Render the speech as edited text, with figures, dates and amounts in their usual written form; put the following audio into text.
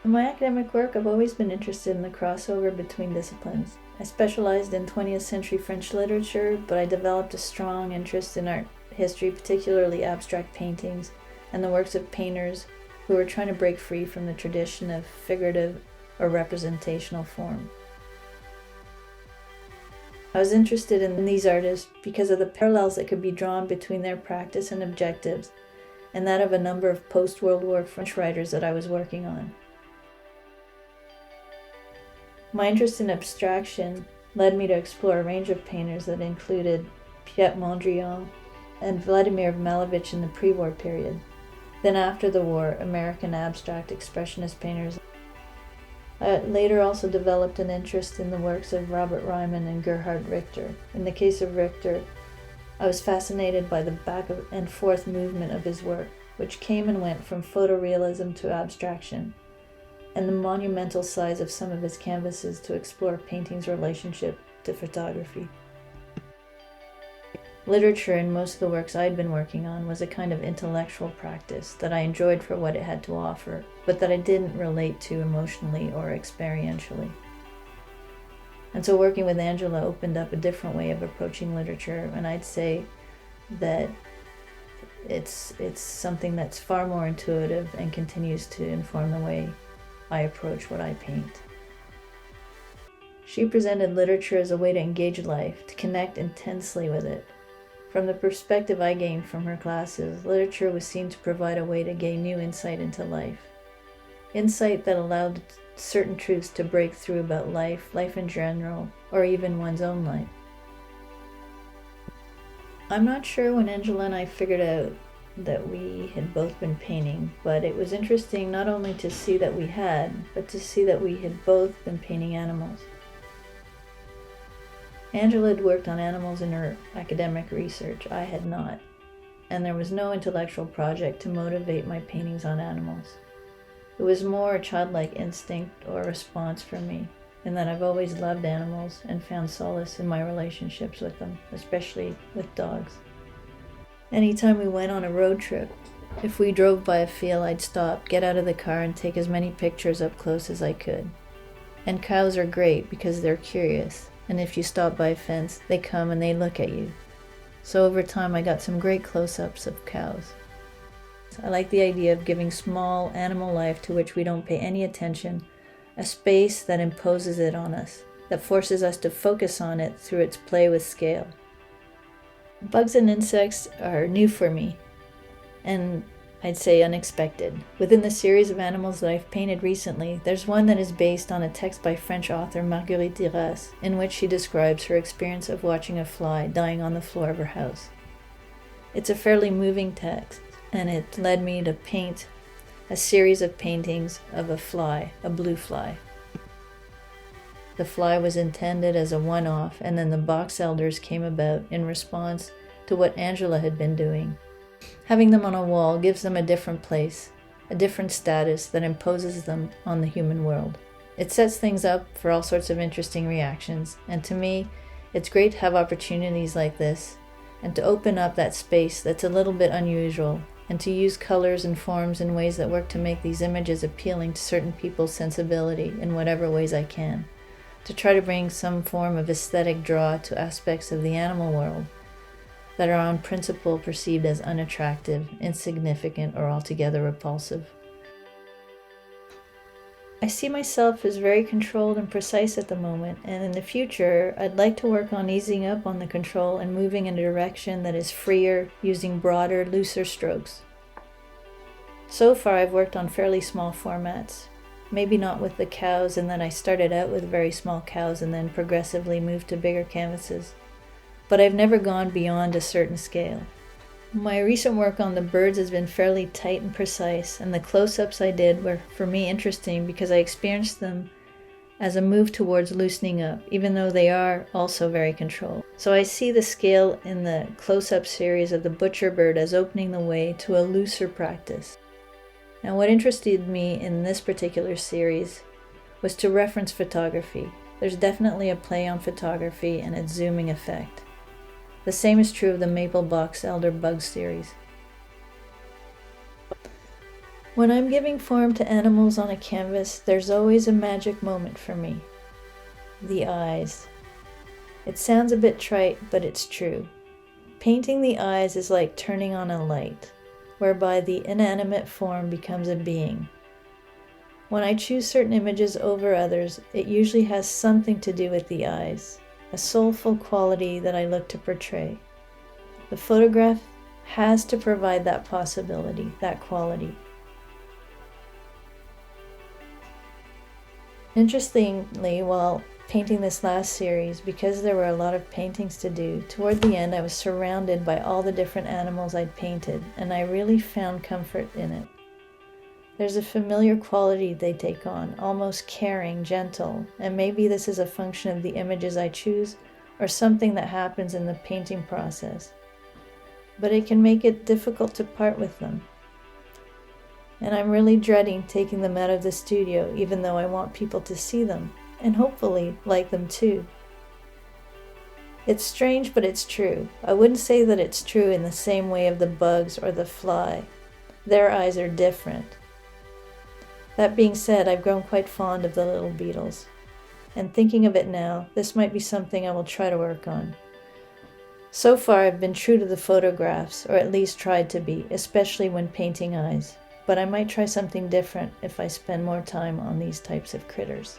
In my academic work, I've always been interested in the crossover between disciplines. I specialized in 20th century French literature, but I developed a strong interest in art history, particularly abstract paintings, and the works of painters who were trying to break free from the tradition of figurative or representational form. I was interested in these artists because of the parallels that could be drawn between their practice and objectives, and that of a number of post-World War French writers that I was working on. My interest in abstraction led me to explore a range of painters that included Piet Mondrian and Vladimir Malevich in the pre-war period. Then after the war, American abstract expressionist painters. I later also developed an interest in the works of Robert Ryman and Gerhard Richter. In the case of Richter, I was fascinated by the back and forth movement of his work, which came and went from photorealism to abstraction, and the monumental size of some of his canvases to explore painting's relationship to photography. Literature in most of the works I'd been working on was a kind of intellectual practice that I enjoyed for what it had to offer, but that I didn't relate to emotionally or experientially. And so working with Angela opened up a different way of approaching literature, and I'd say that it's something that's far more intuitive and continues to inform the way I approach what I paint. She presented literature as a way to engage life, to connect intensely with it. From the perspective I gained from her classes, literature was seen to provide a way to gain new insight into life. Insight that allowed certain truths to break through about life in general, or even one's own life. I'm not sure when Angela and I figured out that we had both been painting, but it was interesting not only to see that we had, but to see that we had both been painting animals. Angela had worked on animals in her academic research. I had not, and there was no intellectual project to motivate my paintings on animals. It was more a childlike instinct or response for me, in that I've always loved animals and found solace in my relationships with them, especially with dogs. Anytime we went on a road trip, if we drove by a field, I'd stop, get out of the car, and take as many pictures up close as I could. And cows are great because they're curious, and if you stop by a fence, they come and they look at you. So over time, I got some great close-ups of cows. I like the idea of giving small animal life to which we don't pay any attention a space that imposes it on us, that forces us to focus on it through its play with scale. Bugs and insects are new for me, and I'd say unexpected. Within the series of animals that I've painted recently, there's one that is based on a text by French author Marguerite Duras, in which she describes her experience of watching a fly dying on the floor of her house. It's a fairly moving text, and it led me to paint a series of paintings of a fly, a blue fly. The fly was intended as a one-off, and then the box elders came about in response to what Angela had been doing. Having them on a wall gives them a different place, a different status that imposes them on the human world. It sets things up for all sorts of interesting reactions, and to me, it's great to have opportunities like this, and to open up that space that's a little bit unusual, and to use colors and forms in ways that work to make these images appealing to certain people's sensibility in whatever ways I can, to try to bring some form of aesthetic draw to aspects of the animal world that are on principle perceived as unattractive, insignificant, or altogether repulsive. I see myself as very controlled and precise at the moment, and in the future, I'd like to work on easing up on the control and moving in a direction that is freer, using broader, looser strokes. So far, I've worked on fairly small formats, maybe not with the cows, in that I started out with very small cows and then progressively moved to bigger canvases. But I've never gone beyond a certain scale. My recent work on the birds has been fairly tight and precise, and the close-ups I did were for me interesting because I experienced them as a move towards loosening up, even though they are also very controlled. So I see the scale in the close-up series of the butcher bird as opening the way to a looser practice. Now what interested me in this particular series was to reference photography. There's definitely a play on photography and its zooming effect. The same is true of the Maple Box Elder Bug series. When I'm giving form to animals on a canvas, there's always a magic moment for me. The eyes. It sounds a bit trite, but it's true. Painting the eyes is like turning on a light, whereby the inanimate form becomes a being. When I choose certain images over others, it usually has something to do with the eyes, a soulful quality that I look to portray. The photograph has to provide that possibility, that quality. Interestingly, while painting this last series, because there were a lot of paintings to do, toward the end I was surrounded by all the different animals I'd painted, and I really found comfort in it. There's a familiar quality they take on, almost caring, gentle, and maybe this is a function of the images I choose or something that happens in the painting process. But it can make it difficult to part with them. And I'm really dreading taking them out of the studio, even though I want people to see them, and hopefully like them too. It's strange, but it's true. I wouldn't say that it's true in the same way of the bugs or the fly. Their eyes are different. That being said, I've grown quite fond of the little beetles. And thinking of it now, this might be something I will try to work on. So far, I've been true to the photographs, or at least tried to be, especially when painting eyes. But I might try something different if I spend more time on these types of critters.